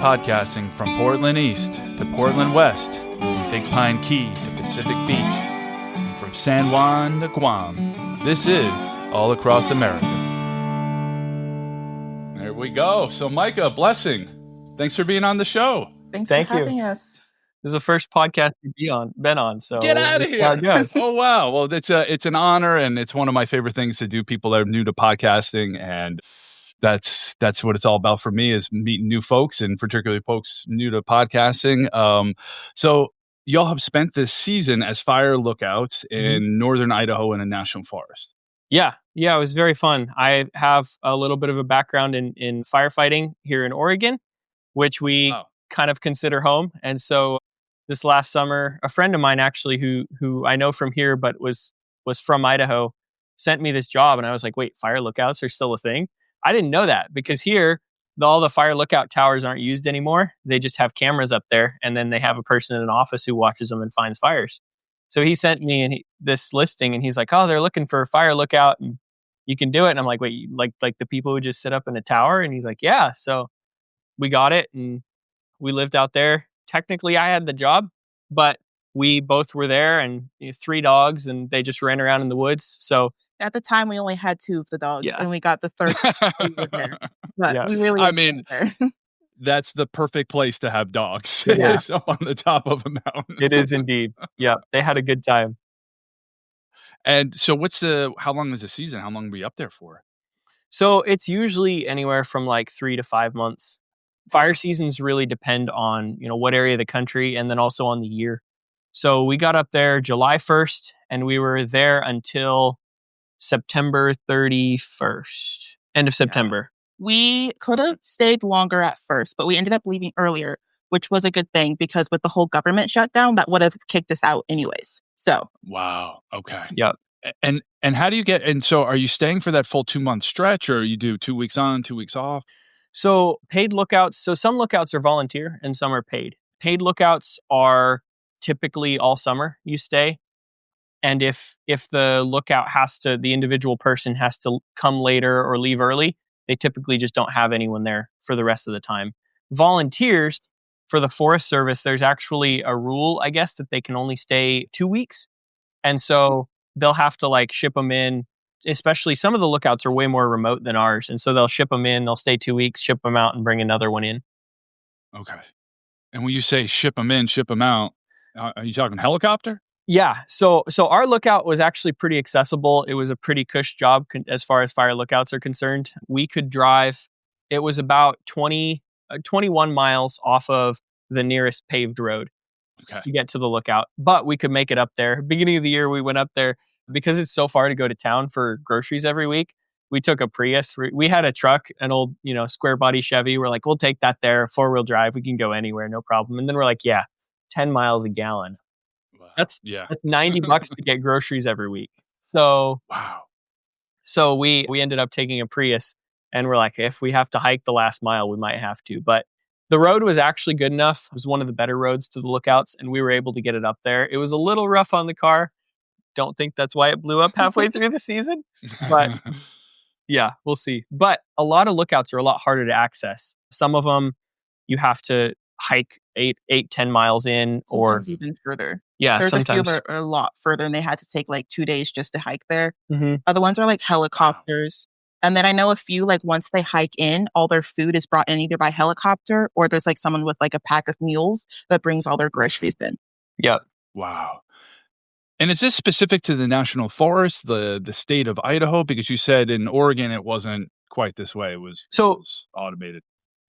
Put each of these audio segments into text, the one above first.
podcasting from Portland East to Portland West, from Big Pine Key to Pacific Beach, and from San Juan to Guam. This is All Across America. There we go. So Micah, Blessing, thanks for being on the show. Thanks for having us. This is the first podcast you've been on, so get out of here! Oh wow! Well, it's an honor, and it's one of my favorite things to do. People that are new to podcasting, and that's what it's all about for me, is meeting new folks, and particularly folks new to podcasting. So y'all have spent this season as fire lookouts in northern Idaho in a national forest. Yeah, it was very fun. I have a little bit of a background in firefighting here in Oregon, which we kind of consider home, and so. This last summer, a friend of mine actually who I know from here but was from Idaho sent me this job, and I was like, wait, fire lookouts are still a thing? I didn't know that, because here all the fire lookout towers aren't used anymore. They just have cameras up there, and then they have a person in an office who watches them and finds fires. So he sent me this listing, and he's like, oh, they're looking for a fire lookout and you can do it. And I'm like, wait, like the people who just sit up in a tower? And he's like, yeah. So we got it and we lived out there. Technically, I had the job, but we both were there, and 3 dogs, and they just ran around in the woods. So at the time, we only had 2 of the dogs, and we got the third there. But we really, that's the perfect place to have dogs. Yeah. So on the top of a mountain. It is indeed. Yeah, they had a good time. And so, how long is the season? How long were you up there for? So it's usually anywhere from like 3 to 5 months. Fire seasons really depend on, what area of the country, and then also on the year. So we got up there July 1st, and we were there until September 31st, end of September. We could have stayed longer at first, but we ended up leaving earlier, which was a good thing, because with the whole government shutdown, that would have kicked us out anyways. So. Wow. Okay. Yep. And how do you and so are you staying for that full 2-month stretch, or you do 2 weeks on, 2 weeks off? So paid lookouts, so some lookouts are volunteer and some are paid. Paid lookouts are typically all summer you stay. And if the lookout the individual person has to come later or leave early, they typically just don't have anyone there for the rest of the time. Volunteers, for the Forest Service, there's actually a rule, I guess, that they can only stay 2 weeks. And so they'll have to ship them in. Especially some of the lookouts are way more remote than ours. And so they'll ship them in, they'll stay 2 weeks, ship them out, and bring another one in. Okay. And when you say ship them in, ship them out, are you talking helicopter? Yeah. So our lookout was actually pretty accessible. It was a pretty cush job as far as fire lookouts are concerned. We could drive, it was about 21 miles off of the nearest paved road to get to the lookout. But we could make it up there. Beginning of the year, we went up there. Because it's so far to go to town for groceries every week, we took a Prius. We had a truck, an old, square body Chevy. We're like, we'll take that there, 4-wheel drive. We can go anywhere, no problem. And then we're like, 10 miles a gallon. Wow. That's $90 to get groceries every week. So, wow. So we ended up taking a Prius, and we're like, if we have to hike the last mile, we might have to. But the road was actually good enough. It was one of the better roads to the lookouts, and we were able to get it up there. It was a little rough on the car. Don't think that's why it blew up halfway through the season, but yeah, we'll see. But a lot of lookouts are a lot harder to access. Some of them you have to hike 10 miles in, sometimes even further. Yeah, there's sometimes. A few that are a lot further, and they had to take 2 days just to hike there. Mm-hmm. Other ones are helicopters. And then I know a few, once they hike in, all their food is brought in either by helicopter, or there's someone with a pack of mules that brings all their groceries in. Yep. Wow. And is this specific to the national forest, the state of Idaho? Because you said in Oregon it wasn't quite this way. It was automated.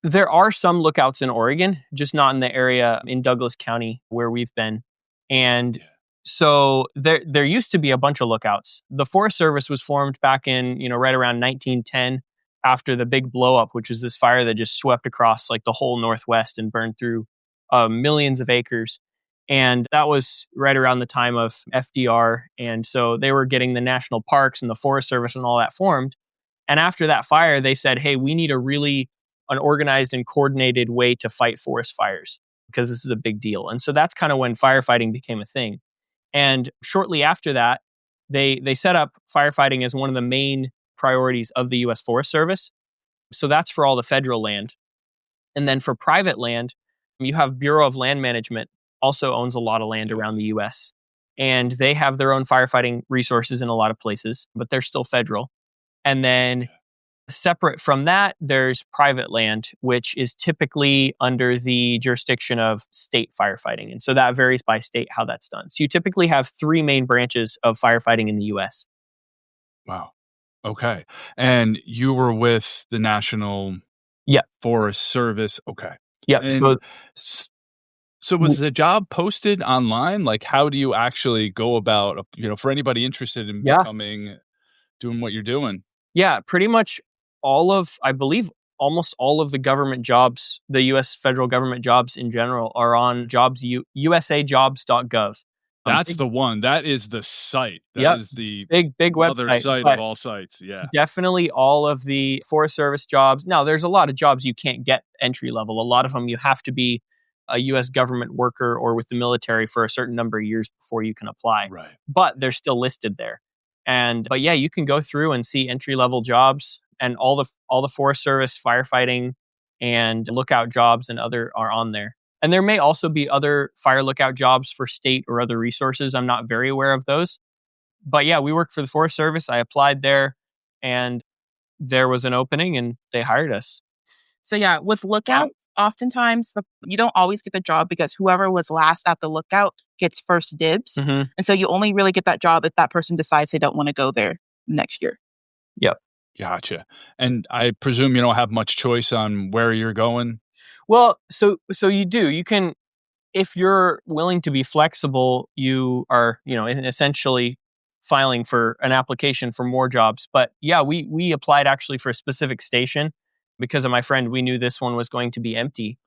There are some lookouts in Oregon, just not in the area in Douglas County where we've been. And so there used to be a bunch of lookouts. The Forest Service was formed back in, right around 1910 after the big blow up, which was this fire that just swept across the whole Northwest and burned through millions of acres. And that was right around the time of FDR. And so they were getting the national parks and the Forest Service and all that formed. And after that fire, they said, hey, we need an organized and coordinated way to fight forest fires, because this is a big deal. And so that's kind of when firefighting became a thing. And shortly after that, they set up firefighting as one of the main priorities of the U.S. Forest Service. So that's for all the federal land. And then for private land, you have Bureau of Land Management also owns a lot of land around the US. And they have their own firefighting resources in a lot of places, but they're still federal. And then separate from that, there's private land, which is typically under the jurisdiction of state firefighting. And so that varies by state how that's done. So you typically have three main branches of firefighting in the US. Wow. Okay. And you were with the National Forest Service. Okay. Yeah. So was the job posted online? Like, how do you actually go about, for anybody interested in doing what you're doing? Yeah, pretty much I believe almost all of the government jobs, the U.S. federal government jobs in general, are on usajobs.gov. That's the one. That is the site. That is the big other website site of all sites. Yeah. Definitely all of the Forest Service jobs. Now, there's a lot of jobs you can't get entry level. A lot of them you have to be a U.S. government worker or with the military for a certain number of years before you can apply. Right. But they're still listed there. But yeah, you can go through and see entry level jobs, and all the Forest Service firefighting and lookout jobs and other are on there. And there may also be other fire lookout jobs for state or other resources. I'm not very aware of those. But yeah, we worked for the Forest Service. I applied there, and there was an opening, and they hired us. So yeah, with lookouts, oftentimes you don't always get the job because whoever was last at the lookout gets first dibs. Mm-hmm. And so you only really get that job if that person decides they don't want to go there next year. Yep. Gotcha. And I presume you don't have much choice on where you're going? Well, so you do. You can, if you're willing to be flexible, you are, essentially filing for an application for more jobs. But yeah, we applied actually for a specific station because of my friend. We knew this one was going to be empty.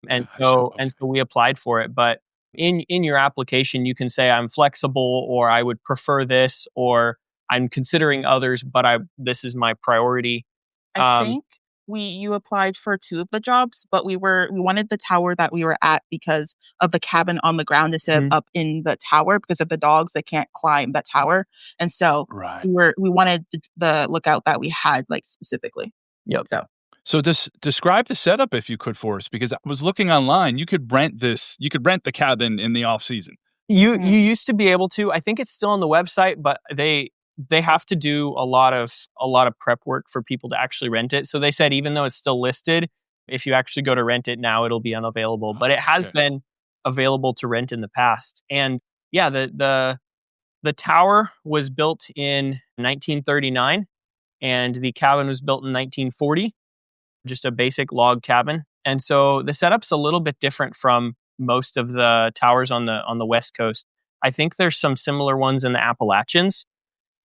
And so we applied for it. But in your application, you can say I'm flexible, or I would prefer this, or I'm considering others, but this is my priority. I think you applied for two of the jobs, but we wanted the tower that we were at because of the cabin on the ground instead of up in the tower because of the dogs that can't climb that tower. And so we wanted the lookout that we had, like, specifically. Yep. So describe the setup if you could for us, because I was looking online. You could rent the cabin in the off season. You used to be able to. I think it's still on the website, but they have to do a lot of prep work for people to actually rent it. So they said even though it's still listed, if you actually go to rent it now, it'll be unavailable. But it has been available to rent in the past. And yeah, the tower was built in 1939, and the cabin was built in 1940. Just a basic log cabin. And so the setup's a little bit different from most of the towers on the West Coast. I think there's some similar ones in the Appalachians,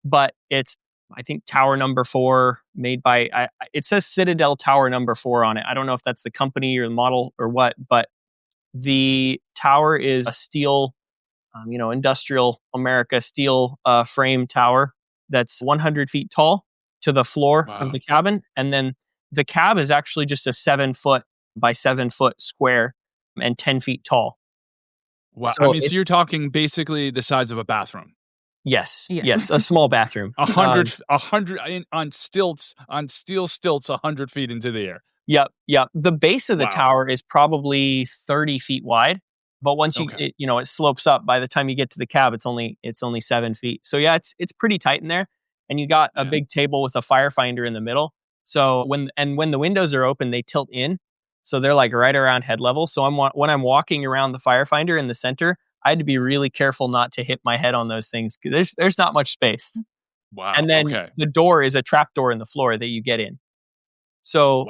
but it's, I think, tower number 4 made by, it says Citadel Tower number 4 on it. I don't know if that's the company or the model or what, but the tower is a steel, industrial America steel frame tower that's 100 feet tall to the floor of the cabin. And then the cab is actually just a 7 foot by 7 foot square and 10 feet tall. Wow. So you're talking basically the size of a bathroom. Yes. Yeah. Yes. A small bathroom. 100 on stilts, on steel stilts, 100 feet into the air. Yep. The base of the tower is probably 30 feet wide, but once it slopes up. By the time you get to the cab, it's only 7 feet. So yeah, it's pretty tight in there, and you got a big table with a firefinder in the middle. So when the windows are open, they tilt in, so they're like right around head level. So when I'm walking around the firefinder in the center, I had to be really careful not to hit my head on those things because there's not much space. Wow. And then the door is a trap door in the floor that you get in. So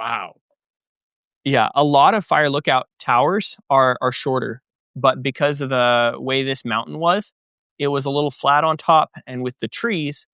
yeah, a lot of fire lookout towers are shorter, but because of the way this mountain was, it was a little flat on top, and with the trees,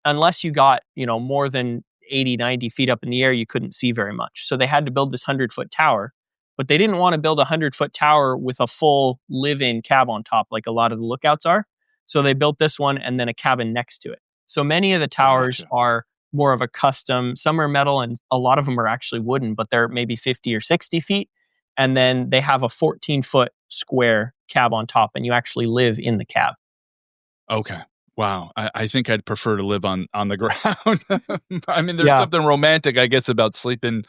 unless you got more than 80, 90 feet up in the air, you couldn't see very much. So they had to build this 100-foot tower, but they didn't want to build a 100-foot tower with a full live-in cab on top like a lot of the lookouts are. So they built this one and then a cabin next to it. So many of the towers are more of a custom. Some are metal and a lot of them are actually wooden, but they're maybe 50 or 60 feet. And then they have a 14-foot square cab on top, and you actually live in the cab. Okay. Wow. I think I'd prefer to live on the ground. I mean, there's something romantic, I guess, about sleeping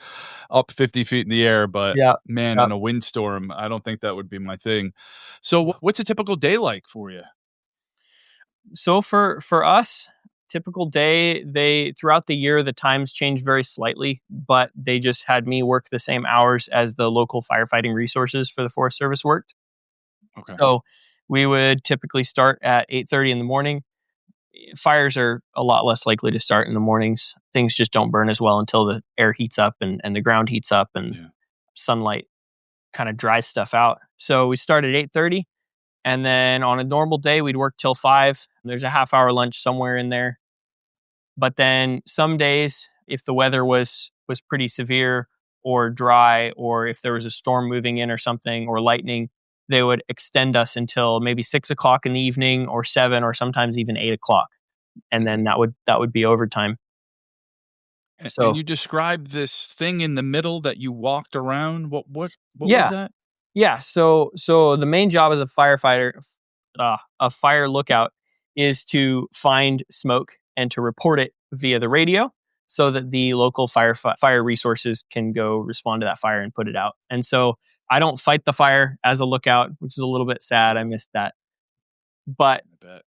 up 50 feet in the air, but man, in a windstorm, I don't think that would be my thing. So what's a typical day like for you? So for us, typical day, they throughout the year the times change very slightly, but they just had me work the same hours as the local firefighting resources for the Forest Service worked. Okay. So we would typically start at 8:30 in the morning. Fires are a lot less likely to start in the mornings. Things just don't burn as well until the air heats up and the ground heats up and sunlight kind of dries stuff out. So we start at 8:30, and then on a normal day we'd work till 5. There's a half-hour lunch somewhere in there. But then some days, if the weather was pretty severe or dry, or if there was a storm moving in or something, or lightning, they would extend us until maybe 6 o'clock in the evening, or 7, or sometimes even 8 o'clock, and then that would be overtime. So, and you described this thing in the middle that you walked around. What was yeah, that? yeah. So the main job as a firefighter, a fire lookout, is to find smoke and to report it via the radio, so that the local fire resources can go respond to that fire and put it out. And so I don't fight the fire as a lookout, which is a little bit sad. I missed that. But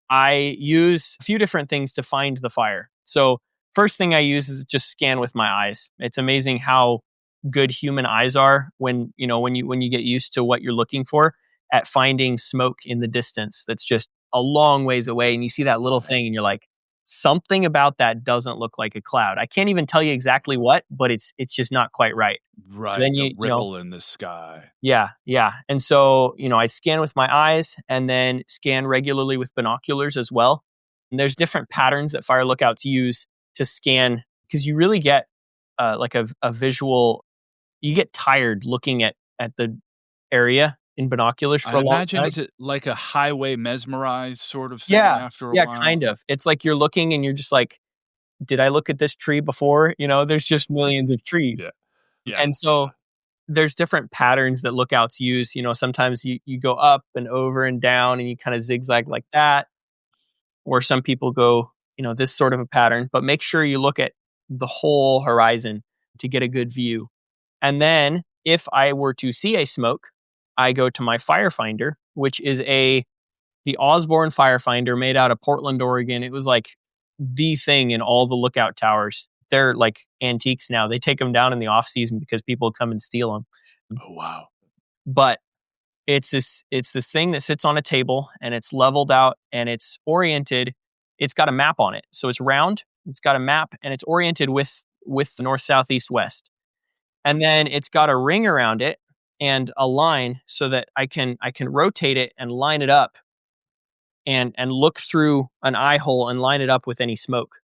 I use a few different things to find the fire. So first thing I use is just scan with my eyes. It's amazing how good human eyes are when you get used to what you're looking for, at finding smoke in the distance that's just a long ways away, and you see that little thing and you're like, something about that doesn't look like a cloud. I can't even tell you exactly what, but it's just not quite right. Right. Then the ripple in the sky. Yeah. And so, I scan with my eyes and then scan regularly with binoculars as well. And there's different patterns that fire lookouts use to scan, because you really get like a visual, you get tired looking at the area in binoculars for a long time. Is it like a highway mesmerized sort of thing after a while? Yeah, kind of. It's like you're looking and you're just like, did I look at this tree before? There's just millions of trees. Yeah. And so there's different patterns that lookouts use. Sometimes you go up and over and down and you kind of zigzag like that. Or some people go, this sort of a pattern, but make sure you look at the whole horizon to get a good view. And then if I were to see a smoke, I go to my firefinder, which is the Osborne firefinder made out of Portland, Oregon. It was like the thing in all the lookout towers. They're like antiques now. They take them down in the off season because people come and steal them. Oh, wow. But it's this thing that sits on a table and it's leveled out and it's oriented. It's got a map on it. So it's round. It's got a map and it's oriented with north, south, east, west. And then it's got a ring around it and a line so that I can rotate it and line it up and look through an eye hole and line it up with any smoke.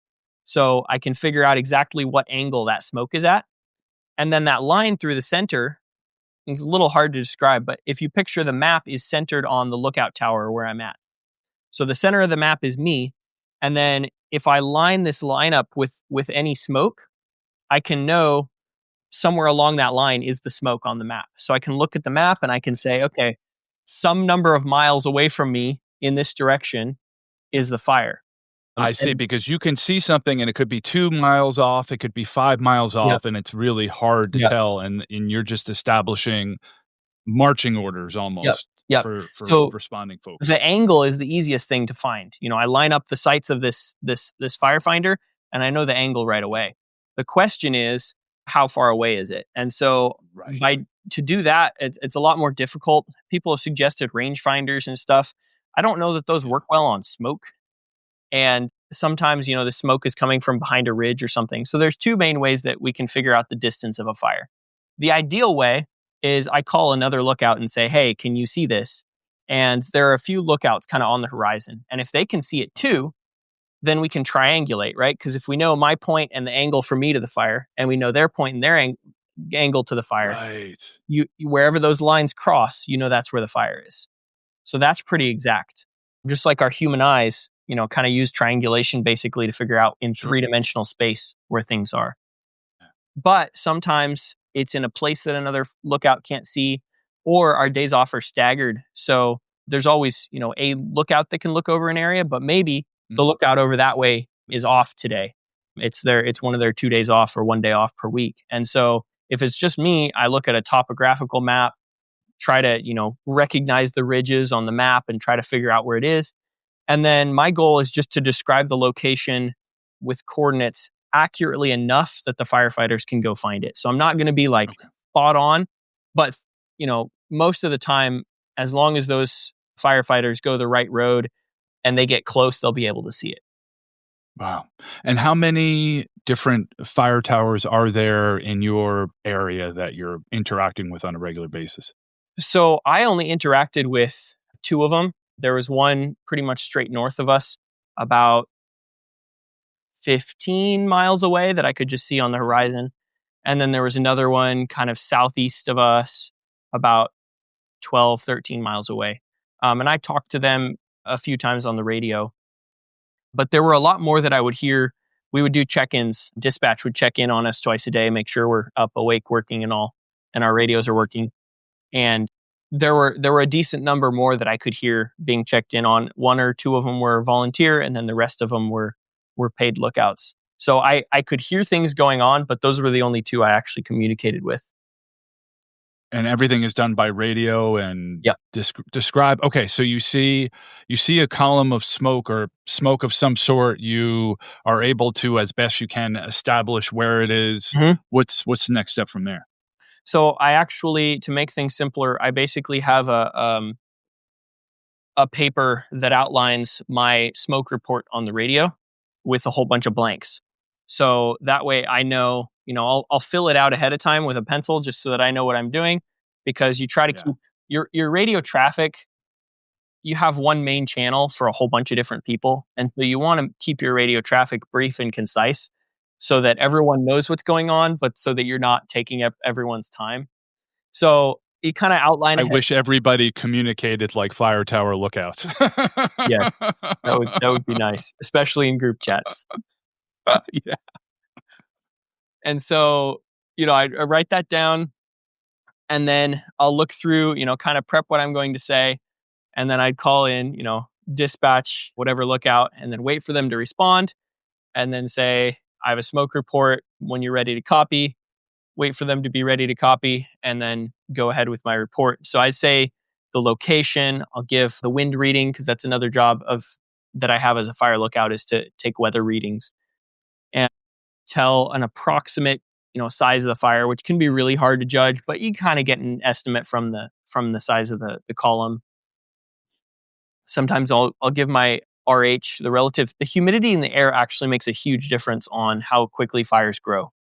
So I can figure out exactly what angle that smoke is at. And then that line through the center, it's a little hard to describe, but if you picture the map is centered on the lookout tower where I'm at. So the center of the map is me. And then if I line this line up with any smoke, I can know somewhere along that line is the smoke on the map. So I can look at the map and I can say, okay, some number of miles away from me in this direction is the fire. I see, because you can see something and it could be 2 miles off, it could be 5 miles off, and it's really hard to tell. And you're just establishing marching orders almost for responding folks. The angle is the easiest thing to find. I line up the sights of this firefinder and I know the angle right away. The question is, how far away is it? And so to do that, it's a lot more difficult. People have suggested rangefinders and stuff. I don't know that those work well on smoke. And sometimes, the smoke is coming from behind a ridge or something. So there's two main ways that we can figure out the distance of a fire. The ideal way is I call another lookout and say, hey, can you see this? And there are a few lookouts kind of on the horizon. And if they can see it too, then we can triangulate, right? Because if we know my point and the angle for me to the fire, and we know their point and their angle to the fire, you wherever those lines cross, that's where the fire is. So that's pretty exact. Just like our human eyes, kind of use triangulation basically to figure out in three-dimensional space where things are. But sometimes it's in a place that another lookout can't see, or our days off are staggered. So there's always, a lookout that can look over an area, but maybe The lookout over that way is off today. It's one of their 2 days off or 1 day off per week. And so if it's just me, I look at a topographical map, try to, recognize the ridges on the map and try to figure out where it is. And then my goal is just to describe the location with coordinates accurately enough that the firefighters can go find it. So I'm not going to be like spot on, but most of the time, as long as those firefighters go the right road and they get close, they'll be able to see it. Wow. And how many different fire towers are there in your area that you're interacting with on a regular basis? So I only interacted with 2 of them. There was one pretty much straight north of us, about 15 miles away that I could just see on the horizon. And then there was another one kind of southeast of us, about 12, 13 miles away. And I talked to them a few times on the radio. But there were a lot more that I would hear. We would do check-ins. Dispatch would check in on us twice a day, make sure we're up, awake, working and all, and our radios are working. And there were a decent number more that I could hear being checked in on. 1 or 2 of them were volunteer, and then the rest of them were paid lookouts. So I could hear things going on, but those were the only 2 I actually communicated with. And everything is done by radio and describe. Okay, so you see a column of smoke or smoke of some sort. You are able to, as best you can, establish where it is. Mm-hmm. What's the next step from there? So I actually, to make things simpler, I basically have a paper that outlines my smoke report on the radio with a whole bunch of blanks. So that way I know, I'll fill it out ahead of time with a pencil just so that I know what I'm doing, because you try to keep your radio traffic. You have one main channel for a whole bunch of different people. And so you want to keep your radio traffic brief and concise so that everyone knows what's going on, but so that you're not taking up everyone's time. So you kind of outline. I wish everybody communicated like fire tower lookouts. Yeah, that would be nice, especially in group chats. Yeah. And so, I write that down, and then I'll look through, kind of prep what I'm going to say. And then I'd call in, dispatch, whatever lookout, and then wait for them to respond. And then say, I have a smoke report when you're ready to copy. Wait for them to be ready to copy, and then go ahead with my report. So I'd say the location, I'll give the wind reading, because that's another job that I have as a fire lookout, is to take weather readings and tell an approximate, size of the fire, which can be really hard to judge, but you kind of get an estimate from the size of the column. Sometimes I'll give my RH, the humidity in the air actually makes a huge difference on how quickly fires grow.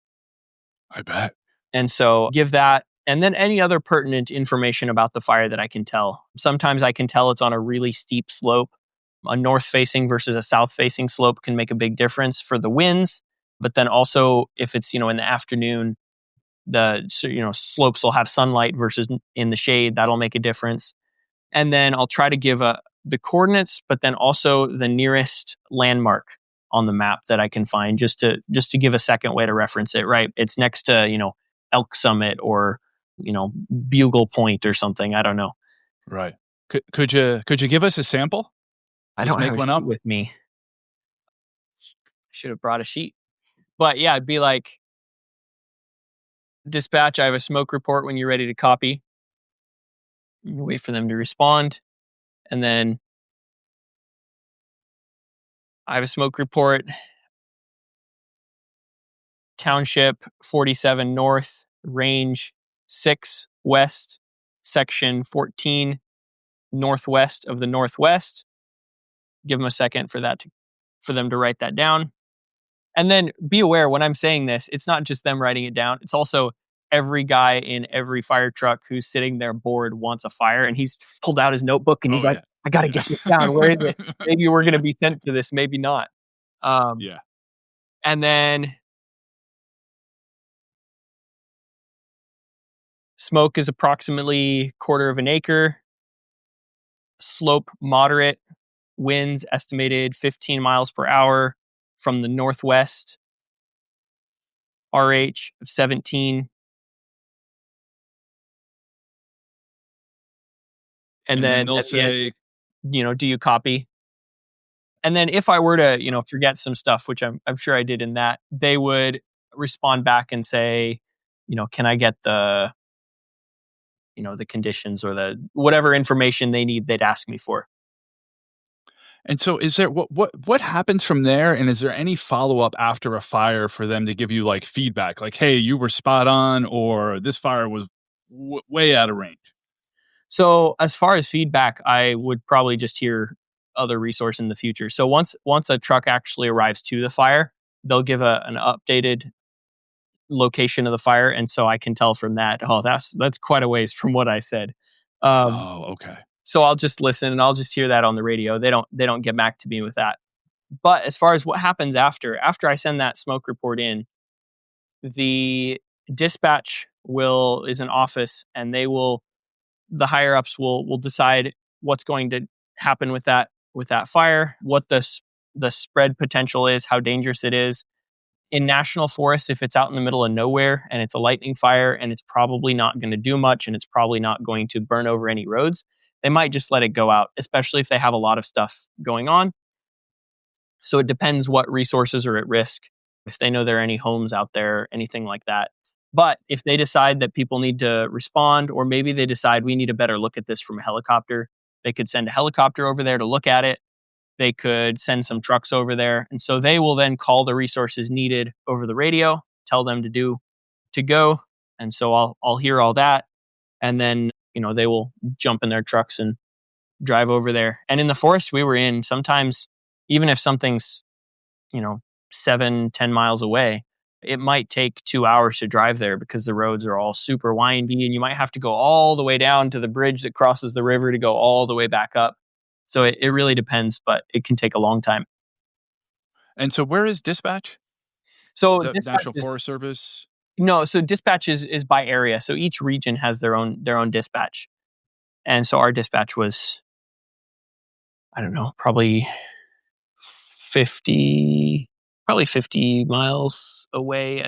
I bet. And so give that, and then any other pertinent information about the fire that I can tell. Sometimes I can tell it's on a really steep slope. A north-facing versus a south-facing slope can make a big difference for the winds. But then also, if it's, in the afternoon, slopes will have sunlight versus in the shade. That'll make a difference. And then I'll try to give the coordinates, but then also the nearest landmark on the map that I can find, just to give a second way to reference it. Right, it's next to Elk Summit or Bugle Point or something. I don't know. Right. Could you give us a sample? I don't have one up with me. I should have brought a sheet. But yeah, it'd be like, dispatch, I have a smoke report when you're ready to copy. You wait for them to respond. And then I have a smoke report. Township 47 North, range 6 West, section 14 Northwest of the Northwest. Give them a second for them to write that down. And then be aware, when I'm saying this, it's not just them writing it down. It's also every guy in every fire truck who's sitting there bored wants a fire, and he's pulled out his notebook and he's like, I got to get this down. Where is it? Maybe we're going to be sent to this, maybe not. And then smoke is approximately 1/4 of an acre. Slope moderate. Winds estimated 15 miles per hour from the northwest. RH of 17. And then they'll say, do you copy? And then if I were to, forget some stuff, which I'm sure I did in that, they would respond back and say, can I get the conditions or the whatever information they need, they'd ask me for. And so is there what happens from there, and is there any follow-up after a fire for them to give you like feedback like, hey, you were spot on, or this fire was way out of range? So as far as feedback, I would probably just hear other resource in the future. So once a truck actually arrives to the fire, they'll give an updated location of the fire, and so I can tell from that, oh, that's quite a ways from what I said. Okay. So I'll just listen and I'll just hear that on the radio. They don't get back to me with that. But as far as what happens after I send that smoke report in, the dispatch is an office, and the higher ups will decide what's going to happen with that fire, what the spread potential is, how dangerous it is. In national forests, if it's out in the middle of nowhere and it's a lightning fire and it's probably not going to do much and it's probably not going to burn over any roads, they might just let it go out, especially if they have a lot of stuff going on. So it depends what resources are at risk, if they know there are any homes out there, anything like that. But if they decide that people need to respond, or maybe they decide we need a better look at this from a helicopter, they could send a helicopter over there to look at it. They could send some trucks over there. And so they will then call the resources needed over the radio, tell them to go. And so I'll hear all that. And then, they will jump in their trucks and drive over there. And in the forest we were in, sometimes even if something's, 7-10 miles away, it might take 2 hours to drive there because the roads are all super windy, and you might have to go all the way down to the bridge that crosses the river to go all the way back up. So it really depends, but it can take a long time. And so where is dispatch? So is that National Forest Service? No, so dispatch is by area. So each region has their own dispatch. And so our dispatch was, I don't know, probably 50 miles away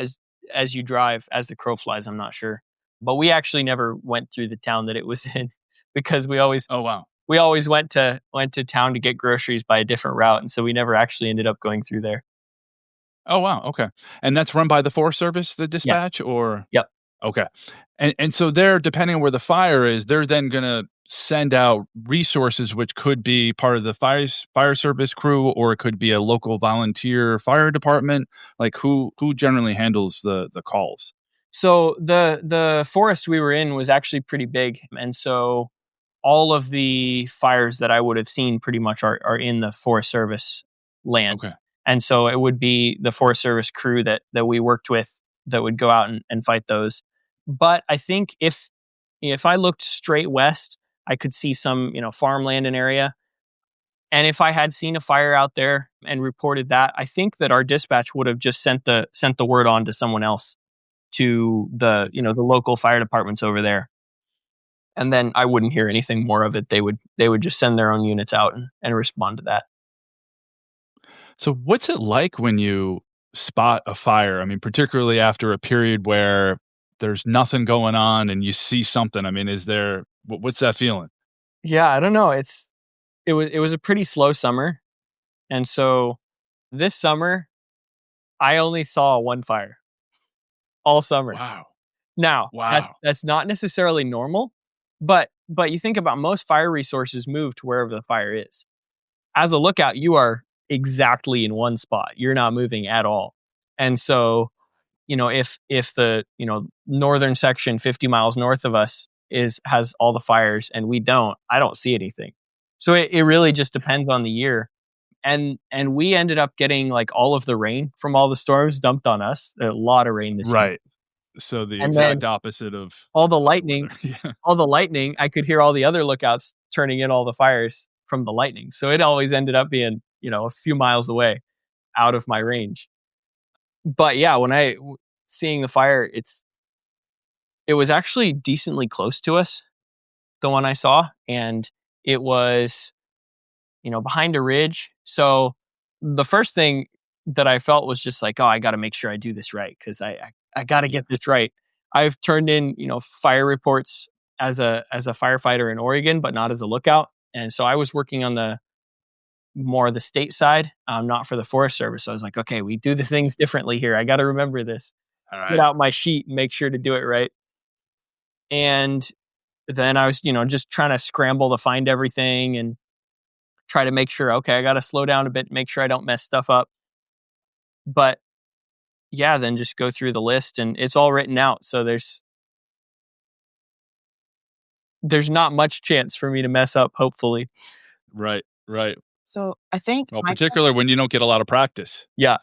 as you drive, as the crow flies, I'm not sure. But we actually never went through the town that it was in, because we always went to town to get groceries by a different route, and so we never actually ended up going through there. Oh wow, okay. And that's run by the Forest Service, the dispatch, or? Yep. Okay. And so they're, depending on where the fire is, they're then going to send out resources, which could be part of the fire service crew, or it could be a local volunteer fire department. Like who generally handles the calls? So the forest we were in was actually pretty big, and so all of the fires that I would have seen pretty much are in the Forest Service land. Okay. And so it would be the Forest Service crew that we worked with that would go out and fight those. But I think if I looked straight west, I could see some, farmland and area. And if I had seen a fire out there and reported that, I think that our dispatch would have just sent the word on to someone else, to the local fire departments over there. And then I wouldn't hear anything more of it. They would just send their own units out and respond to that. So what's it like when you spot a fire? I mean, particularly after a period where there's nothing going on and you see something. I mean, what's that feeling? Yeah, I don't know. It was a pretty slow summer. And so this summer, I only saw one fire all summer. Wow. Now, that's not necessarily normal, but you think about, most fire resources move to wherever the fire is. As a lookout, you are exactly in one spot. You're not moving at all. And so, if the, northern section 50 miles north of us has all the fires and I don't see anything. So it really just depends on the year. And we ended up getting like all of the rain from all the storms dumped on us. A lot of rain this year. Right. So the exact opposit of all the lightning. Yeah. All the lightning, I could hear all the other lookouts turning in all the fires from the lightning. So it always ended up being, a few miles away out of my range. But yeah, when seeing the fire, it was actually decently close to us, the one I saw, and it was, behind a ridge. So the first thing that I felt was just like, oh, I got to make sure I do this right, because I got to get this right. I've turned in, fire reports as a firefighter in Oregon, but not as a lookout. And so I was working on the more the state side, not for the Forest Service. So I was like, okay, we do the things differently here. I got to remember this. All right. Get out my sheet and make sure to do it right. And then I was, just trying to scramble to find everything and try to make sure, okay, I got to slow down a bit, make sure I don't mess stuff up. But yeah, then just go through the list and it's all written out. So there's not much chance for me to mess up, hopefully. Right. So I think particularly when you don't get a lot of practice. Yeah.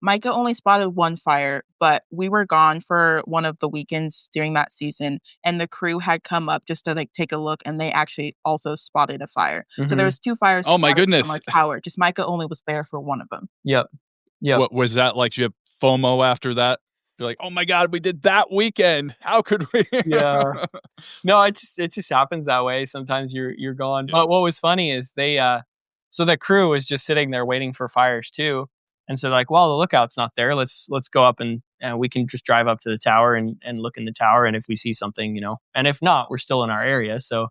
Micah only spotted one fire, but we were gone for one of the weekends during that season, and the crew had come up just to take a look, and they actually also spotted a fire. So there was 2 fires. Oh my goodness! From our tower. Just Micah only was there for one of them. Yep. What was that like? You have FOMO after that? You're like, oh my God, we did that weekend. How could we? Yeah. No, it just happens that way. Sometimes you're gone. Yeah. But what was funny is so the crew was just sitting there waiting for fires too. And so like, well, the lookout's not there. Let's go up and we can just drive up to the tower and look in the tower. And if we see something, and if not, we're still in our area. So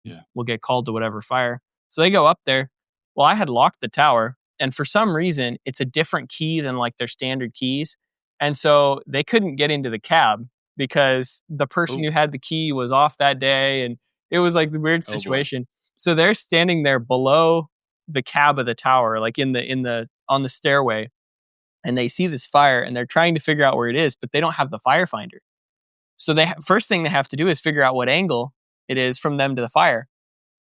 yeah, we'll get called to whatever fire. So they go up there. Well, I had locked the tower, and for some reason it's a different key than like their standard keys. And so they couldn't get into the cab because the person who had the key was off that day. And it was like the weird situation. So they're standing there below the cab of the tower, like on the stairway, and they see this fire and they're trying to figure out where it is, but they don't have the fire finder. So first thing they have to do is figure out what angle it is from them to the fire.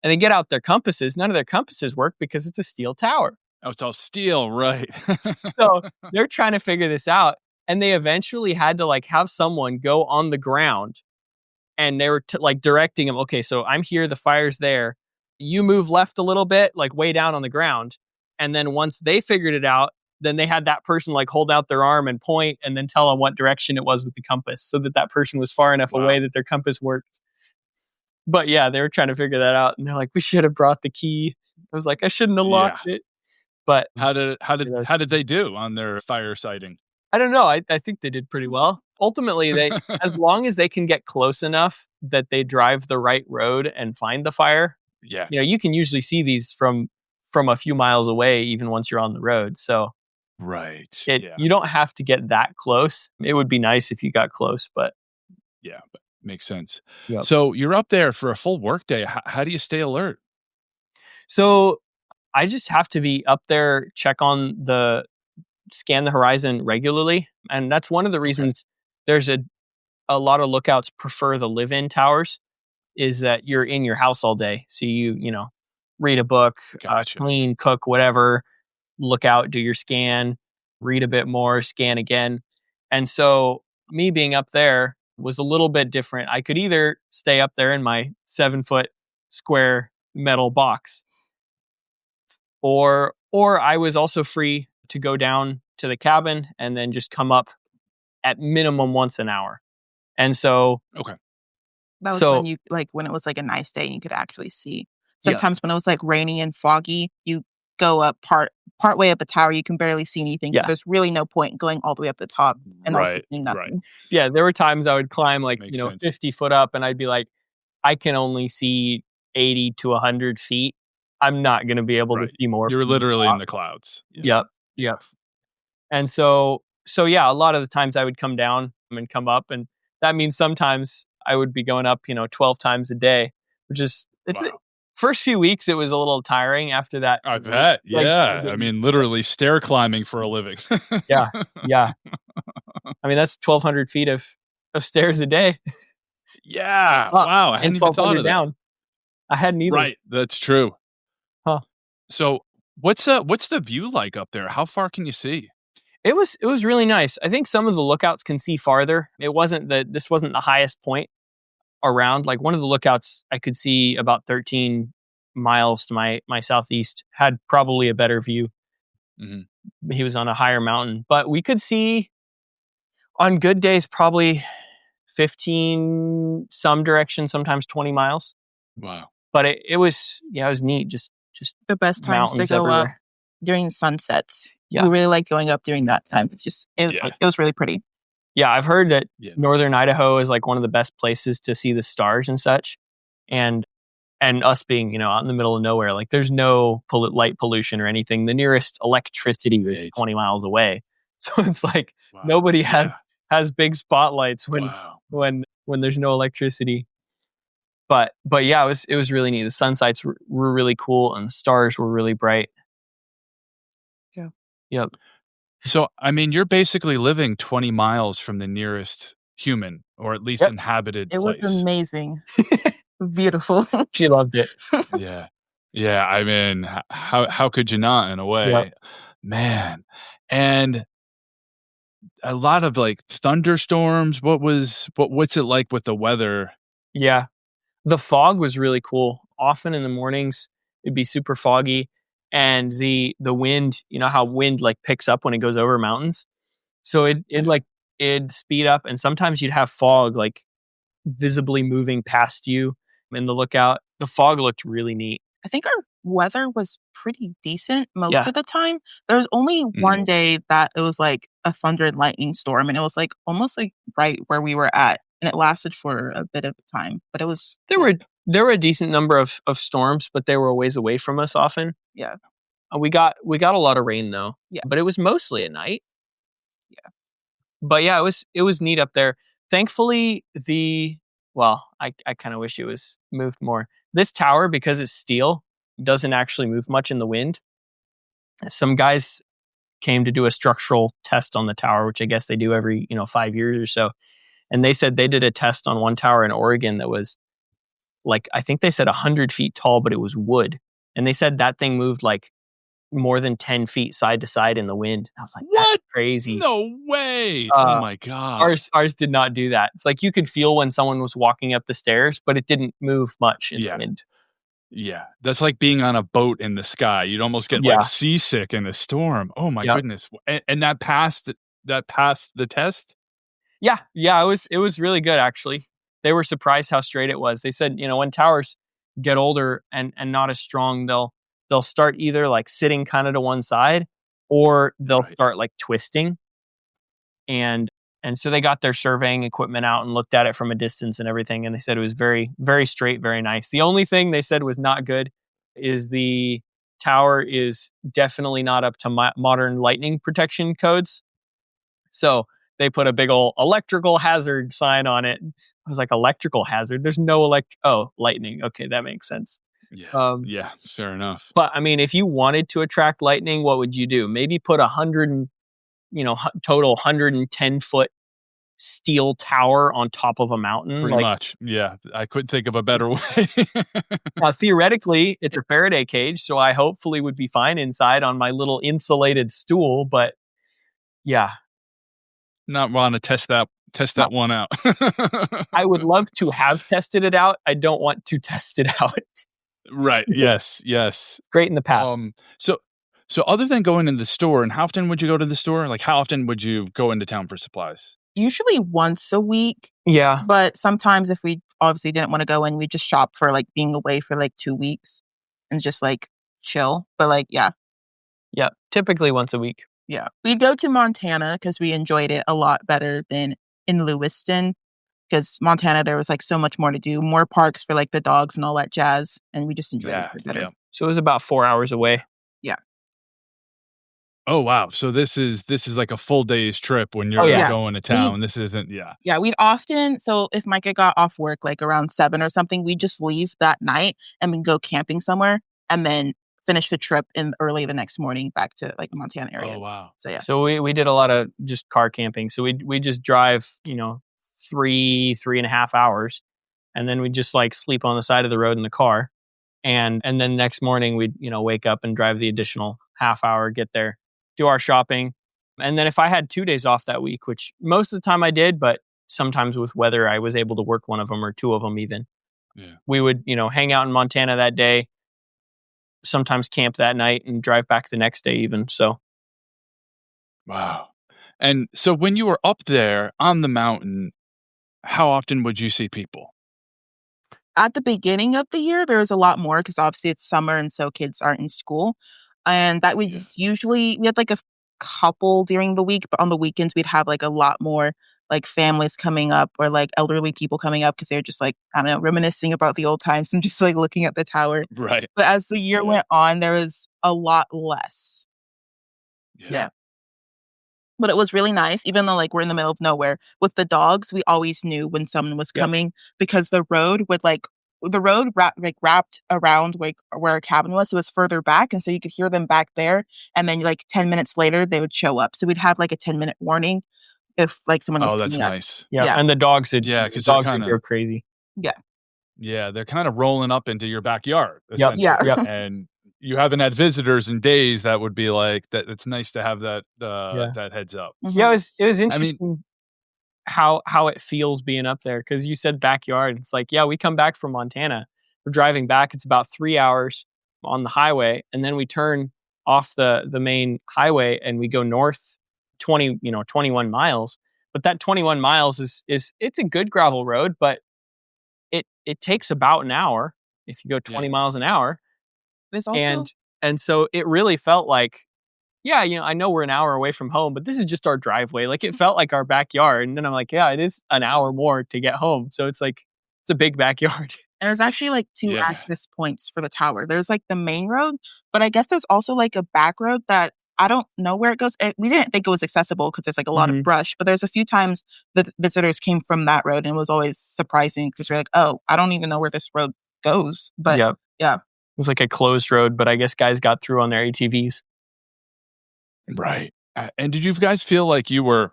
And they get out their compasses. None of their compasses work because it's a steel tower. Oh, it's all steel, right? So they're trying to figure this out. And they eventually had to have someone go on the ground, and they were directing them. Okay, so I'm here, the fire's there. You move left a little bit, way down on the ground. And then once they figured it out, then they had that person hold out their arm and point and then tell them what direction it was with the compass, so that person was far enough away that their compass worked. But yeah, they were trying to figure that out. And they're like, we should have brought the key. I was like, I shouldn't have locked it. But how did they do on their fire sighting? I don't know. I think they did pretty well. Ultimately, as long as they can get close enough that they drive the right road and find the fire, you can usually see these from a few miles away, even once you're on the road. So, right, you don't have to get that close. It would be nice if you got close, but makes sense. Yep. So you're up there for a full workday. How do you stay alert? So I just have to be up there, scan the horizon regularly. And that's one of the reasons there's a lot of lookouts prefer the live-in towers, is that you're in your house all day. So you read a book, clean, cook, whatever, look out, do your scan, read a bit more, scan again. And so me being up there was a little bit different. I could either stay up there in my 7-foot square metal box, or I was also free to go down to the cabin and then just come up at minimum once an hour. And so that was when you when it was a nice day and you could actually see. Sometimes when it was rainy and foggy, you go up part way up the tower, you can barely see anything. So there's really no point in going all the way up the top and not seeing nothing. Right. Yeah, there were times I would climb 50 foot up, and I'd be like, I can only see 80 to 100 feet. I'm not going to be able to see more. You're literally in the clouds. Yep. And so yeah, a lot of the times I would come down and come up, and that means sometimes I would be going up 12 times a day, which is first few weeks it was a little tiring. After that, I bet. I mean, literally stair climbing for a living. yeah I mean, that's 1,200 feet of stairs a day. Wow, I hadn't even thought of that. Down. I hadn't either. Right, that's true. So what's the view like up there? How far can you see? It was really nice. I think some of the lookouts can see farther. This wasn't the highest point around. One of the lookouts I could see about 13 miles to my southeast had probably a better view. Mm-hmm. He was on a higher mountain, but we could see on good days probably 15 some direction, sometimes 20 miles. Wow. But it was neat. Just the best times to go everywhere. Up during sunsets. Yeah. We really like going up during that time. It was really pretty. Yeah, I've heard that northern Idaho is one of the best places to see the stars and such. And And us being, out in the middle of nowhere, like there's no light pollution or anything. The nearest electricity is 20 miles away. So it's like nobody has big spotlights when there's no electricity. But yeah, it was really neat. The sunsights were really cool and the stars were really bright. Yeah. Yep. So, I mean, you're basically living 20 miles from the nearest human or at least inhabited place. It was amazing. Beautiful. She loved it. Yeah. Yeah. I mean, how could you not, in a way? Yep. Man. And a lot of like thunderstorms. What's it like with the weather? Yeah. The fog was really cool. Often in the mornings, it'd be super foggy. And the wind, how wind like picks up when it goes over mountains. So it'd speed up, and sometimes you'd have fog like visibly moving past you in the lookout. The fog looked really neat. I think our weather was pretty decent most of the time. There was only one day that it was like a thunder and lightning storm, and it was like almost like right where we were at, and it lasted for a bit of time. But it was there were a decent number of storms, but they were a ways away from us often. Yeah. We got a lot of rain though. Yeah. But it was mostly at night. Yeah. But yeah, it was neat up there. Thankfully, I kind of wish it was moved more. This tower, because it's steel, doesn't actually move much in the wind. Some guys came to do a structural test on the tower, which I guess they do every 5 years or so. And they said they did a test on one tower in Oregon that was like, I think they said 100 feet tall, but it was wood. And they said that thing moved like more than 10 feet side to side in the wind. I was like, what? That's crazy. No way. Oh my God. Ours did not do that. It's like you could feel when someone was walking up the stairs, but it didn't move much in the wind. Yeah. That's like being on a boat in the sky. You'd almost get like seasick in a storm. Oh my goodness. And that passed the test? Yeah. Yeah. It was really good, actually. They were surprised how straight it was. They said, when towers get older and not as strong, they'll start either like sitting kind of to one side, or they'll start like twisting. And so they got their surveying equipment out and looked at it from a distance and everything. And they said it was very, very straight, very nice. The only thing they said was not good is the tower is definitely not up to modern lightning protection codes. So they put a big old electrical hazard sign on it. I was like, electrical hazard? There's no lightning. Okay, that makes sense. Yeah, fair enough. But I mean, if you wanted to attract lightning, what would you do? Maybe put total 110-foot steel tower on top of a mountain. Pretty much. Yeah, I couldn't think of a better way. Theoretically, it's a Faraday cage, so I hopefully would be fine inside on my little insulated stool. But yeah, not want to test that one out. I would love to have tested it out. I don't want to test it out. Right. Yes. Great in the past. So other than going to the store, and how often would you go to the store? Like, how often would you go into town for supplies? Usually once a week. Yeah. But sometimes if we obviously didn't want to go in, we just shop for like being away for like 2 weeks and just like chill. But like, yeah. Yeah. Typically once a week. Yeah. We'd go to Montana because we enjoyed it a lot better than in Lewiston. Because Montana, there was like so much more to do, more parks for like the dogs and all that jazz. And we just enjoyed it better. Yeah. So it was about 4 hours away. Yeah. Oh, wow. So this is like a full day's trip when you're going to town. This isn't, Yeah, we'd often, so if Micah got off work like around 7 or something, we'd just leave that night and then go camping somewhere and then finish the trip early the next morning back to like the Montana area. Oh, wow. So yeah. So we did a lot of just car camping. So we just drive, 3.5 hours, and then we just like sleep on the side of the road in the car, and then next morning we'd wake up and drive the additional half hour, get there, do our shopping, and then if I had 2 days off that week, which most of the time I did, but sometimes with weather I was able to work one of them or two of them even. Yeah. We would hang out in Montana that day, sometimes camp that night, and drive back the next day even. So. Wow. And so when you were up there on the mountain, how often would you see people? At the beginning of the year, there was a lot more because obviously it's summer and so kids aren't in school. And that we just we had like a couple during the week, but on the weekends we'd have like a lot more like families coming up or like elderly people coming up because they're just like, I don't know, reminiscing about the old times and just like looking at the tower. Right. But as the year went on, there was a lot less. Yeah. But it was really nice, even though like we're in the middle of nowhere. With the dogs, we always knew when someone was coming because the road would like wrapped around like where our cabin was. So it was further back, and so you could hear them back there. And then like 10 minutes later, they would show up. So we'd have like a 10-minute warning if like someone was that's coming up. nice. Yeah, and the dogs would because dogs would go crazy. Yeah, they're kind of rolling up into your backyard. Yep. Yeah. And you haven't had visitors in days. That would be like that. It's nice to have that that heads up. Mm-hmm. Yeah, it was interesting how it feels being up there, because you said backyard. It's like, we come back from Montana. We're driving back. It's about 3 hours on the highway, and then we turn off the main highway and we go north 21 miles. But that 21 miles is it's a good gravel road, but it takes about an hour if you go 20 miles an hour. There's also and so it really felt like, I know we're an hour away from home, but this is just our driveway. Like, it felt like our backyard. And then I'm like, it is an hour more to get home. So it's like, it's a big backyard. And there's actually like two access points for the tower. There's like the main road, but I guess there's also like a back road that I don't know where it goes. We didn't think it was accessible because there's like a lot of brush, but there's a few times that visitors came from that road, and it was always surprising because we're like, oh, I don't even know where this road goes. But yeah. It was like a closed road, but I guess guys got through on their ATVs. Right. And did you guys feel like you were,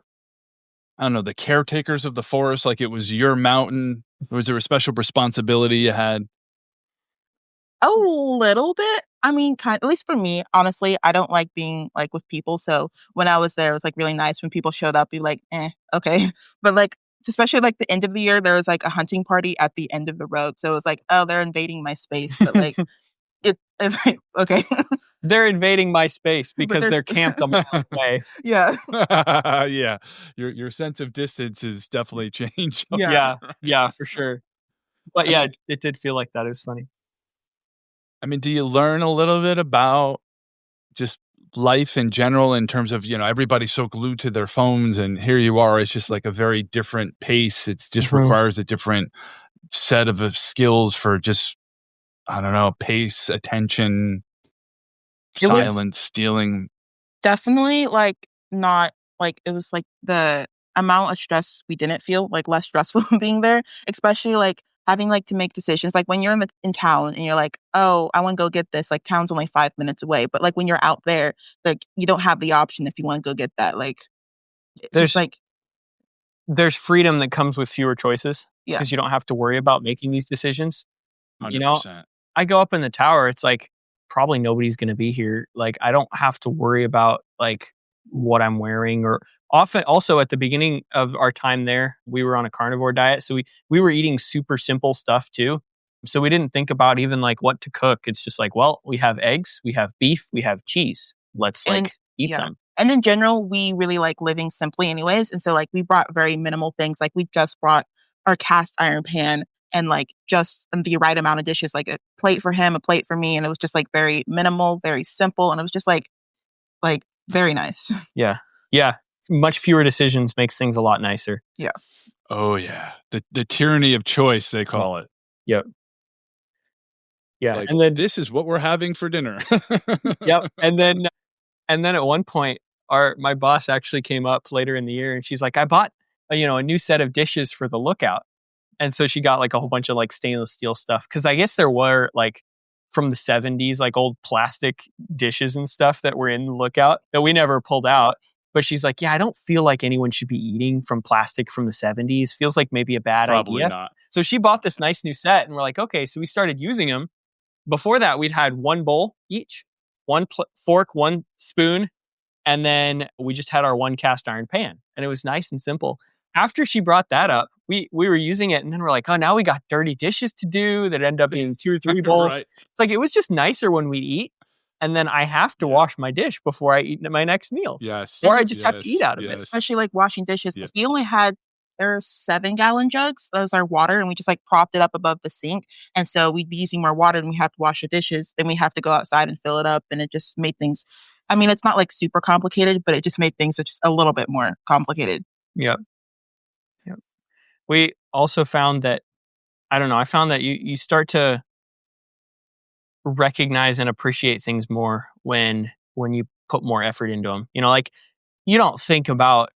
I don't know, the caretakers of the forest? Like it was your mountain? Was there a special responsibility you had? A little bit. I mean, at least for me, honestly, I don't like being like with people. So when I was there, it was like really nice when people showed up. You're like, okay. But like, especially like the end of the year, there was like a hunting party at the end of the road. So it was like, oh, they're invading my space. But like, it's like, okay. They're invading my space because they're camped on my place. Yeah. Yeah. Your sense of distance has definitely changed. Yeah, for sure. But yeah, it did feel like that. It was funny. I mean, do you learn a little bit about just life in general in terms of, everybody's so glued to their phones, and here you are, it's just like a very different pace. It just requires a different set of skills for just, I don't know, pace, attention, silence, stealing. Definitely like not like it was like the amount of stress we didn't feel like less stressful being there, especially like having like to make decisions. Like when you're in town and you're like, oh, I want to go get this. Like town's only 5 minutes away, but like when you're out there, like you don't have the option if you want to go get that. Like there's freedom that comes with fewer choices because Yeah. you don't have to worry about making these decisions. 100%. I go up in the tower, it's like probably nobody's going to be here. Like I don't have to worry about like what I'm wearing, or often also at the beginning of our time there, we were on a carnivore diet. So we were eating super simple stuff too. So we didn't think about even like what to cook. It's just like, well, we have eggs, we have beef, we have cheese. Let's eat them. And in general, we really like living simply anyways. And so like we brought very minimal things. Like we just brought our cast iron pan and like just the right amount of dishes, like a plate for him, a plate for me. And it was just like very minimal, very simple. And it was just like very nice. Yeah. Yeah. Much fewer decisions makes things a lot nicer. Yeah. Oh yeah. The tyranny of choice, they call it. Yep. Yeah. Like, and then this is what we're having for dinner. Yep. And then at one point my boss actually came up later in the year and she's like, I bought a new set of dishes for the lookout. And so she got like a whole bunch of like stainless steel stuff. Cause I guess there were like from the 70s, like old plastic dishes and stuff that were in the lookout that we never pulled out. But she's like, I don't feel like anyone should be eating from plastic from the 70s. Feels like maybe a bad Probably idea. Not. So she bought this nice new set and we're like, okay. So we started using them. Before that, we'd had one bowl each, one fork, one spoon. And then we just had our one cast iron pan. And it was nice and simple. After she brought that up, we were using it, and then we're like, oh, now we got dirty dishes to do that end up being 2 or 3 bowls. Right. It's like, it was just nicer when we eat, and then I have to wash my dish before I eat my next meal. Yes. Or I just have to eat out of it. Especially like washing dishes, because we only had, there are 7-gallon jugs. Those are water, and we just like propped it up above the sink. And so we'd be using more water, and we have to wash the dishes. Then we have to go outside and fill it up, and it just made things, I mean, it's not like super complicated, but it just made things just a little bit more complicated. Yeah. We also found that, I don't know, I found that you start to recognize and appreciate things more when you put more effort into them. Like, you don't think about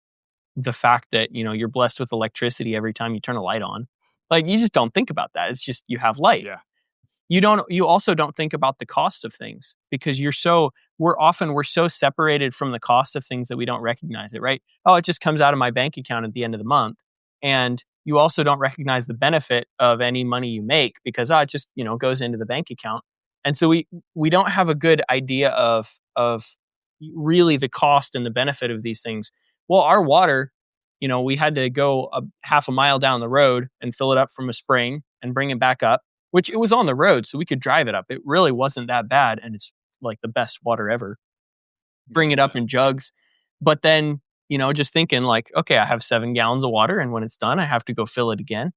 the fact that, you're blessed with electricity every time you turn a light on. Like, you just don't think about that. It's just you have light. Yeah. You also don't think about the cost of things because we're so separated from the cost of things that we don't recognize it, right? Oh, it just comes out of my bank account at the end of the month. And you also don't recognize the benefit of any money you make because it just, goes into the bank account. And so we don't have a good idea of really the cost and the benefit of these things. Well, our water, we had to go half a mile down the road and fill it up from a spring and bring it back up, which it was on the road, so we could drive it up. It really wasn't that bad, and it's like the best water ever. Bring it up in jugs. But then, just thinking like, okay, I have 7 gallons of water, and when it's done, I have to go fill it again.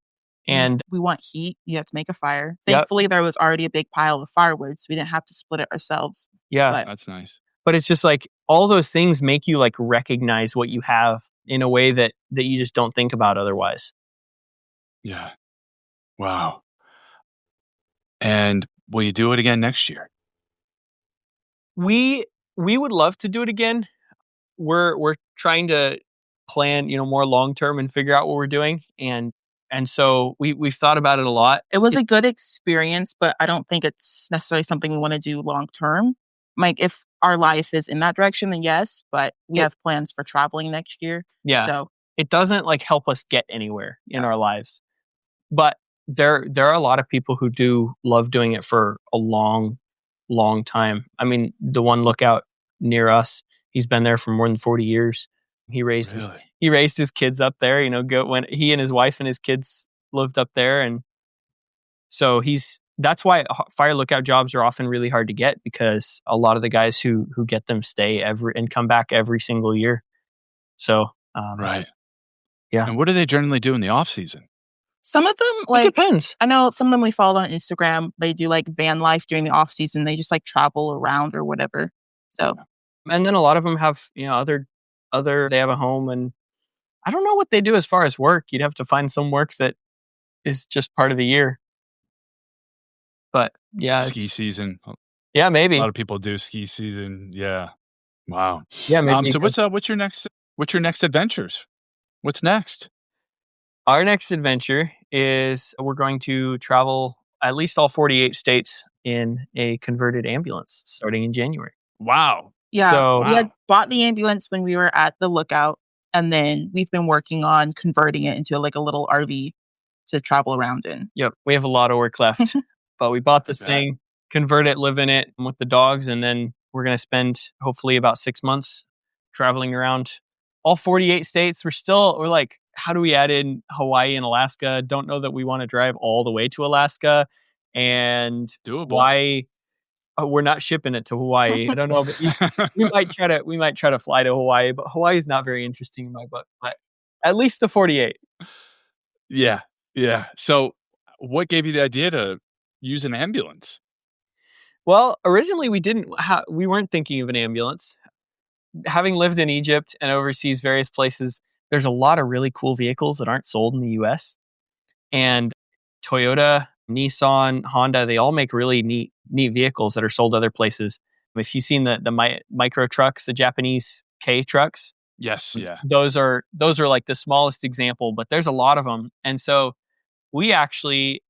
And we want heat. You have to make a fire. Yep. Thankfully, there was already a big pile of firewood, so we didn't have to split it ourselves. Yeah. But That's nice. But it's just like all those things make you like recognize what you have in a way that you just don't think about otherwise. Yeah. Wow. And will you do it again next year? We would love to do it again. We're trying to plan, more long term and figure out what we're doing. And so we've thought about it a lot. It was a good experience, but I don't think it's necessarily something we want to do long term. Like, if our life is in that direction, then yes, but we have plans for traveling next year. Yeah. So it doesn't like help us get anywhere in our lives. But there are a lot of people who do love doing it for a long, long time. I mean, the one lookout near us, he's been there for more than 40 years. He raised his kids up there, when he and his wife and his kids lived up there. And so that's why fire lookout jobs are often really hard to get, because a lot of the guys who get them stay and come back every single year. So, right. Yeah. And what do they generally do in the off season? some of them, It like, depends. I know some of them we followed on Instagram. They do like van life during the off season. They just like travel around or whatever. So And then a lot of them have, other they have a home, and I don't know what they do as far as work. You'd have to find some work that is just part of the year. But yeah, Ski season. Yeah, maybe. A lot of people do ski season. Yeah. Wow. Yeah, maybe. So what's your next adventures? What's next? Our next adventure is we're going to travel at least all 48 states in a converted ambulance starting in January. Wow. yeah, So- we had bought the ambulance when we were at the lookout, and then we've been working on converting it into like a little RV to travel around in. Yep, we have a lot of work left, but we bought this bet. thing, convert it, live in it with the dogs, and then we're going to spend hopefully about 6 months traveling around all 48 states. We're like, how do we add in Hawaii and Alaska? Don't know that we want to drive all the way to Alaska, and Doable. why we're not shipping it to Hawaii. I don't know, but we might try to fly to Hawaii, but Hawaii is not very interesting in my book. But at least the 48. Yeah. Yeah. So what gave you the idea to use an ambulance? Well, originally we weren't thinking of an ambulance. Having lived in Egypt and overseas various places, there's a lot of really cool vehicles that aren't sold in the US. And Toyota, Nissan, Honda, they all make really neat vehicles that are sold other places. If you've seen the micro trucks, the Japanese K trucks, Yes. Yeah. those are like the smallest example, but there's a lot of them. And so we actually,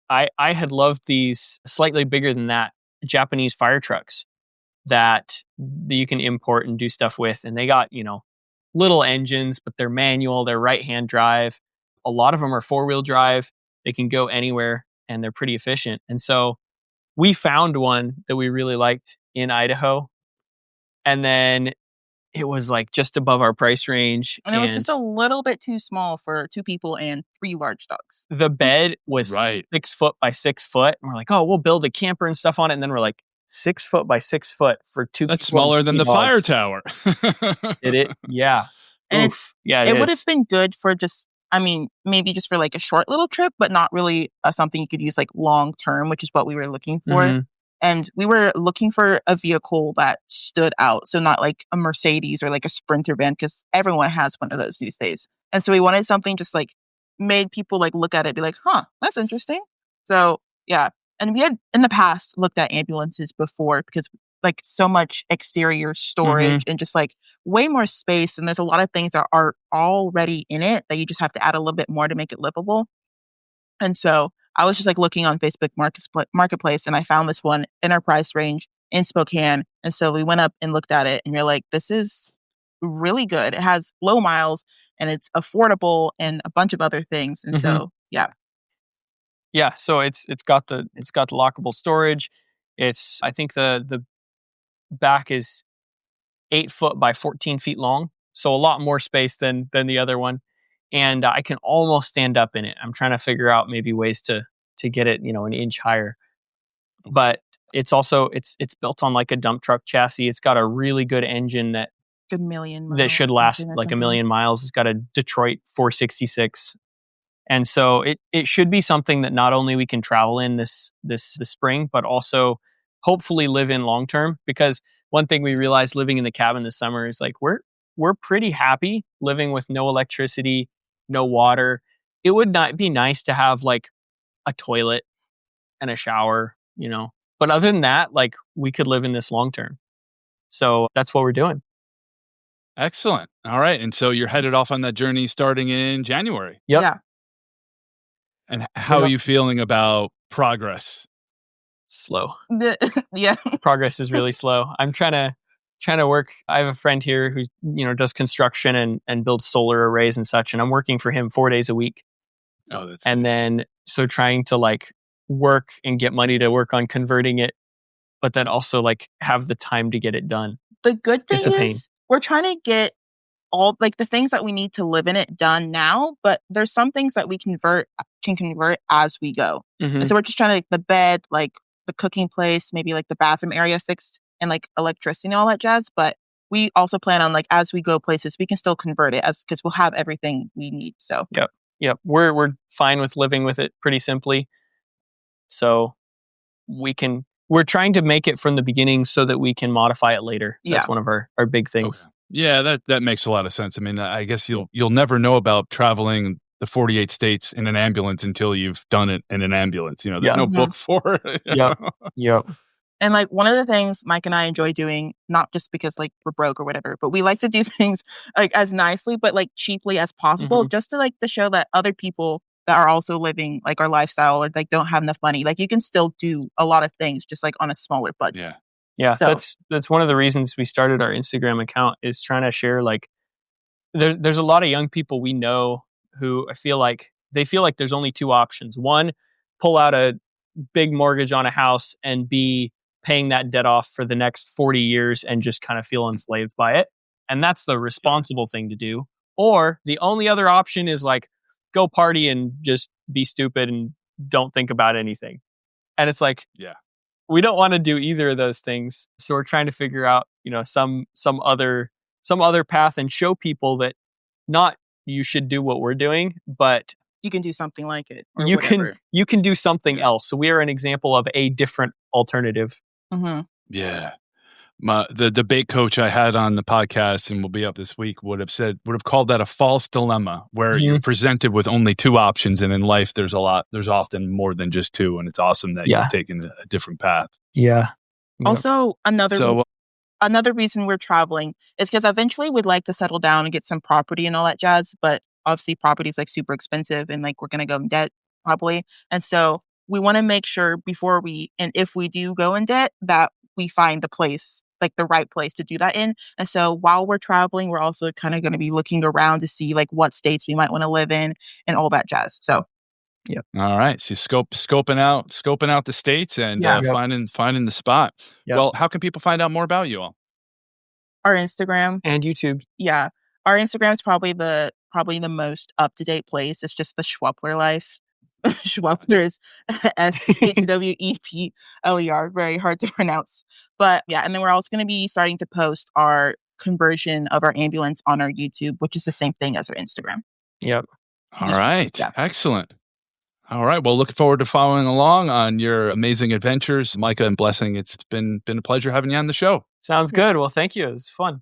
I had loved these slightly bigger than that Japanese fire trucks that you can import and do stuff with. And they got, little engines, but they're manual, they're right-hand drive. A lot of them are 4-wheel drive. They can go anywhere and they're pretty efficient. And so we found one that we really liked in Idaho. And then it was like just above our price range. And it was just a little bit too small for 2 people and 3 large dogs. The bed was Right. 6 foot by 6 foot. And we're like, oh, we'll build a camper and stuff on it. And then we're like, 6 foot by 6 foot for 2 That's people and smaller than 3 the fire dogs. tower. Did it? Yeah. And Oof. Yeah, it would is. have been good for just, maybe just for like a short little trip, but not really something you could use like long term, which is what we were looking for. Mhm. And we were looking for a vehicle that stood out. So not like a Mercedes or like a Sprinter van, because everyone has one of those these days. And so we wanted something just like made people like look at it, be like, huh, that's interesting. So yeah. And we had in the past looked at ambulances before because like so much exterior storage and just like way more space. And there's a lot of things that are already in it that you just have to add a little bit more to make it livable. And so I was just like looking on Facebook Marketplace and I found this one in our price range in Spokane. And so we went up and looked at it and you're like, this is really good. It has low miles and it's affordable and a bunch of other things. And so, yeah. Yeah. So it's got the lockable storage. I think the back is 8 foot by 14 feet long. So a lot more space than the other one. And I can almost stand up in it. I'm trying to figure out maybe ways to get it, an inch higher. But it's also, it's built on like a dump truck chassis. It's got a really good engine that should last like 1 million miles. It's got a Detroit 466. And so it should be something that not only we can travel in this spring, but also hopefully live in long term. Because one thing we realized living in the cabin this summer is like we're pretty happy living with no electricity, no water. It would not be nice to have like a toilet and a shower, But other than that, like we could live in this long term. So that's what we're doing. Excellent. All right. And so you're headed off on that journey starting in January. Yep. Yeah. And how are you feeling about progress? Slow. Yeah. Progress is really slow. I'm trying to work. I have a friend here who's, does construction and builds solar arrays and such. And I'm working for him 4 days a week. Oh, that's and good. Then, so trying to like work and get money to work on converting it, but then also like have the time to get it done. The good thing It's a pain. is we're trying to get all like the things that we need to live in it done now, but there's some things that we can convert as we go. And so we're just trying to the bed, like the cooking place, maybe like the bathroom area fixed and like electricity and all that jazz. But we also plan on like as we go places, we can still convert it because we'll have everything we need. So Yep. We're fine with living with it pretty simply. So we're trying to make it from the beginning so that we can modify it later. That's one of our big things. Okay. Yeah, that makes a lot of sense. I mean, I guess you'll never know about traveling the 48 states in an ambulance until you've done it in an ambulance. There's no book for it. Yep. And like one of the things Mike and I enjoy doing, not just because like we're broke or whatever, but we like to do things like as nicely, but like cheaply as possible, just to like to show that other people that are also living like our lifestyle or like don't have enough money, like you can still do a lot of things just like on a smaller budget. Yeah. So, that's one of the reasons we started our Instagram account is trying to share like there's a lot of young people we know who feel like there's only two options. One, pull out a big mortgage on a house and be paying that debt off for the next 40 years and just kind of feel enslaved by it. And that's the responsible thing to do. Or the only other option is like go party and just be stupid and don't think about anything. And it's like, we don't want to do either of those things. So we're trying to figure out, some other path and show people that not you should do what we're doing, but you can do something like it. Or you whatever. you can do something else. So we are an example of a different alternative. Yeah. The debate coach I had on the podcast and will be up this week would have called that a false dilemma where you're presented with only two options. And in life, there's often more than just two. And it's awesome that you've taken a different path. Yeah. Also, another reason we're traveling is because eventually we'd like to settle down and get some property and all that jazz. But obviously property is like super expensive and like we're going to go in debt probably. And so we want to make sure if we do go in debt, that we find the place, like the right place to do that in. And so while we're traveling, we're also kind of going to be looking around to see like what states we might want to live in and all that jazz. So, All right. So scoping out the states and finding the spot. Yep. Well, how can people find out more about you all? Our Instagram and YouTube. Yeah. Our Instagram is probably the most up-to-date place. It's just the Schwepler life. Schwepler is SHWEPLER. Very hard to pronounce. But yeah, and then we're also going to be starting to post our conversion of our ambulance on our YouTube, which is the same thing as our Instagram. Yep. All right. Yeah. Excellent. All right. Well, looking forward to following along on your amazing adventures, Micah and Blessing. It's been a pleasure having you on the show. Sounds good. Well, thank you. It was fun.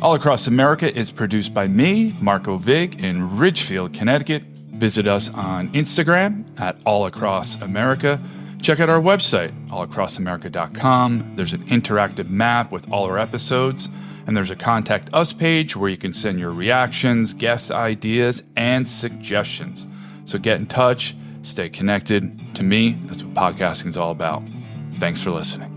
All Across America is produced by me, Marco Vig, in Ridgefield, Connecticut. Visit us on Instagram at All Across America. Check out our website, allacrossamerica.com. There's an interactive map with all our episodes, and there's a Contact Us page where you can send your reactions, guest ideas, and suggestions. So get in touch, stay connected. To me, that's what podcasting is all about. Thanks for listening.